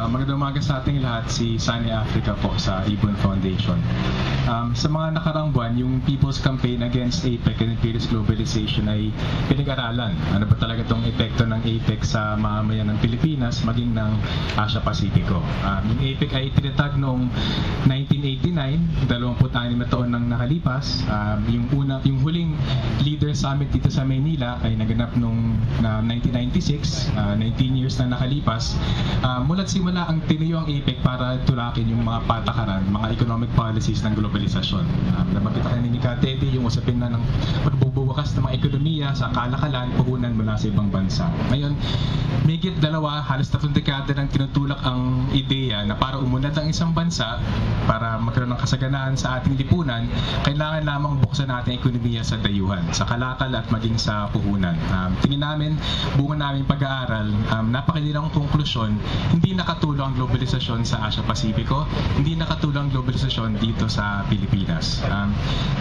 Magandang umaga sa ating lahat, si Sunny Africa po sa Ibon Foundation. Sa mga nakarang buwan, yung People's Campaign Against APEC and Imperialist Globalization ay pinag-aralan. Ano ba talaga itong epekto ng APEC sa mamamayan ng Pilipinas maging ng Asia Pasipiko. Yung APEC ay tinatag noong 1989, 26 na taon nang nakalipas. Yung huling Leader Summit dito sa Maynila ay naganap noong 1996, 19 years na nakalipas. Mula't simula ang tinayo ang APEC para tulakin yung mga patakaran, mga economic policies ng globalisasyon. Nabanggit kanina ni Teddy yung usapin na ng pagbubuwakas ng mga ekonomiya sa kalakalan, puhunan mula sa ibang bansa. Ngayon, migit dalawa, halos 3 dekada nang tinutulak ang ideya na para umunlad ang isang bansa, para magkaroon ng kasaganaan sa ating lipunan, kailangan lamang buksan natin ang ekonomiya sa dayuhan, sa kalakal at maging sa puhunan. Tingin namin, bunga namin pag-aaral, napakalilang konklusyon, hindi nakatulong ang globalisasyon sa Asia Pasipiko, hindi nakatulong ang globalisasyon dito sa Pilipinas.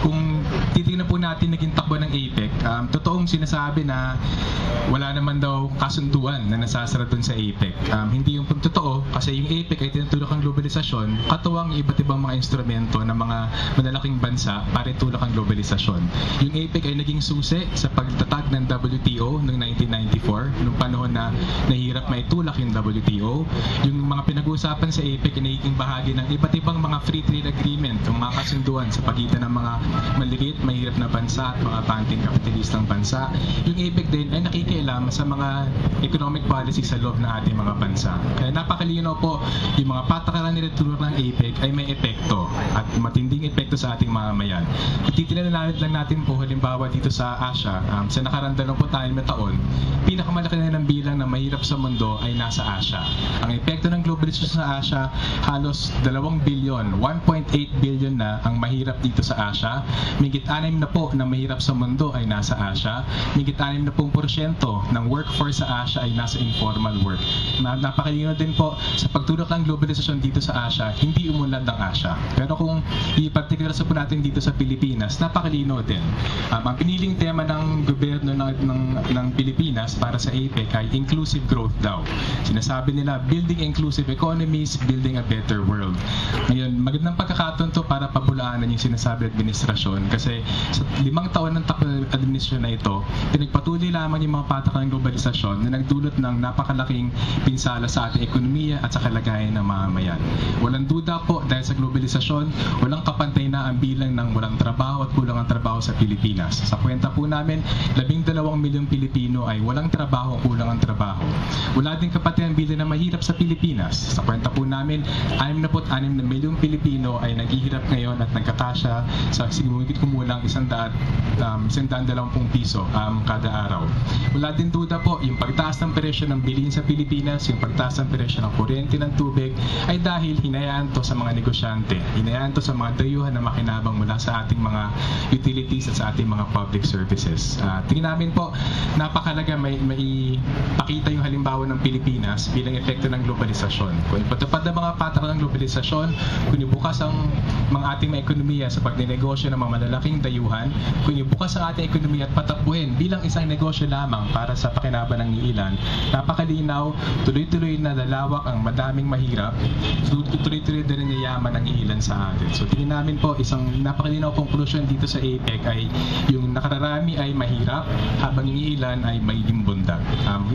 Kung titingnan po natin naging takbo ng APEC, totoong sinasabi na wala naman daw kasunduan na nasasara dun sa APEC. Hindi yung totoo, kasi yung APEC ay tinutulak ang globalisasyon, katuwang iba't ibang mga instrumento ng mga malalaking bansa para itulak ang globalisasyon. Yung APEC ay naging susi sa pagtatag ng WTO noong 1994, noong panahon na nahirap maitulak yung WTO. Yung mga pinag-uusapan sa APEC ay naging bahagi ng iba't ibang mga free trade agreement, yung mga kasunduan sa pagitan ng mga maliliit, mahirap na bansa at mga panting kapitalistang bansa. Yung APEC din ay nakikialam sa mga economic policy sa loob ng ating mga bansa. Kaya napakalinaw po, yung mga patakaran nilitulak ng APEC ay may epekto at matinding epekto sa ating mamamayan. Titinan lang natin po halimbawa dito sa Asia, sa nakarang 24 na taon, pinakamalaki na ng bilang na mahirap sa mundo ay nasa Asia. Ang epekto ng globalisasyon sa Asia, halos 2 billion, 1.8 billion na ang mahirap dito sa Asia. Migit 6 na po na mahirap sa mundo ay nasa Asia. Migit 60% ng workforce sa Asia ay nasa informal work. Napakalino din po sa pagtulak ng globalisasyon dito sa Asia, hindi umunlad ng Asia. Pero kung i-particular sa po natin dito sa Pilipinas, napakalino din. Ang piniling tema ng gobyerno ng Pilipinas para sa APEC ay inclusive growth daw. Sinasabi nila, building inclusive economies, building a better world. Ngayon, magandang pagkakataon to para pabulaanan yung sinasabi administrasyon, kasi sa 5 taon ng takbo ng administrasyon na ito, pinagpatuloy lamang yung mga patakaran ng globalisasyon na nagdulot ng napakalaking pinsala sa ating ekonomiya at sa kalagayan ng mamamayan. Walang duda po, dahil sa globalisasyon, walang kapantay na ang bilang ng walang trabaho at kulang ang trabaho sa Pilipinas. Sa kwenta po namin, 12 milyong Pilipino ay walang trabaho, kulang ang trabaho. Wala din kapatid ang bilang na mahirap sa Pilipinas. Sa kwenta po namin, 66 na milyong Pilipino ay naghihirap ngayon at nagkakasya sa sigumigit kumulang 120 piso kada araw. Wala din duda po, yung pagtaas ng presyo ng bilihin sa Pilipinas, yung pagtaas ng presyo ng kuryente, ng tubig, ay dahil hinayaan to sa mga negosyante, hinayaan to sa mga dayuhan na makinabang mula sa ating mga utilities at sa ating mga public services. Tingin namin po, napakalaga may pakita yung halimbawa ng Pilipinas bilang epekto ng globalisasyon. Kung ipatupad ng mga patakaran ng globalisasyon, kung ibukas ang mga ating mga ekonomiya sa pagninegosyo ng mga malalaking dayuhan, kung ibukas ang ating ekonomiya at patakbuhin bilang isang negosyo lamang para sa pakinaban ng ilan, napakalinaw, tuloy-tuloy na lalawak ang madaming mahirap, tuloy-tuloy din ang yaman ng ilan sa atin. So tingin namin po, isang napakalinaw conclusion dito sa APEC ay yung nakararami ay mahirap, habang yung ilan ay magiging bundag.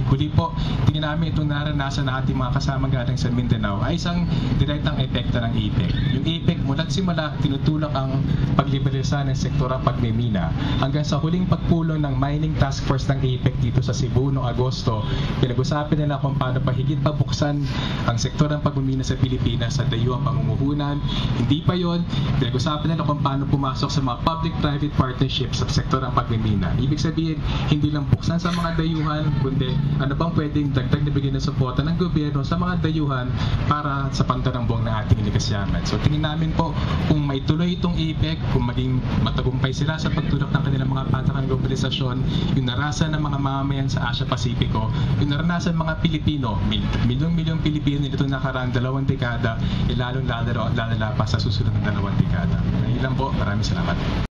Huli po, tingin namin itong naranasan na ating mga kasama galing sa Mindanao ay isang direktang epekto ng APEC. Yung APEC mula't simula, tinutulak ang pagliberalisa ng sektora pagmimina hanggang sa huling pagpulong ng Mining Task Force ng APEC dito sa Cebu noong Agosto. Pinag-usapan nila kung paano pahigit pabuksan ang sektor ng pagmimina sa Pilipinas sa dayuhang pamumuhunan. Hindi pa yon, pinag-usapan nila kung paano pumasok sa mga public-private partnerships sa sektor ng pagmimina. Ibig sabihin, hindi lang buksan sa mga dayuhan, kundi ano bang pwedeng dagdag na bigyan ng suporta ng gobyerno sa mga dayuhan para sa pantarambong ng ating ligasyaman. So tingin namin po, kung maituloy itong APEC, kung maging matagumpay sila sa pagtulak ng kanilang mga patakaran ng globalisasyon, yung narasan ng mga mamamayan sa Asia Pasipiko, yung naranasan mga Pilipino, milyong Pilipino nito nakaraan 2 dekada, lalong lalala pa sa susunod na 2 dekada. Ilan po, maraming salamat.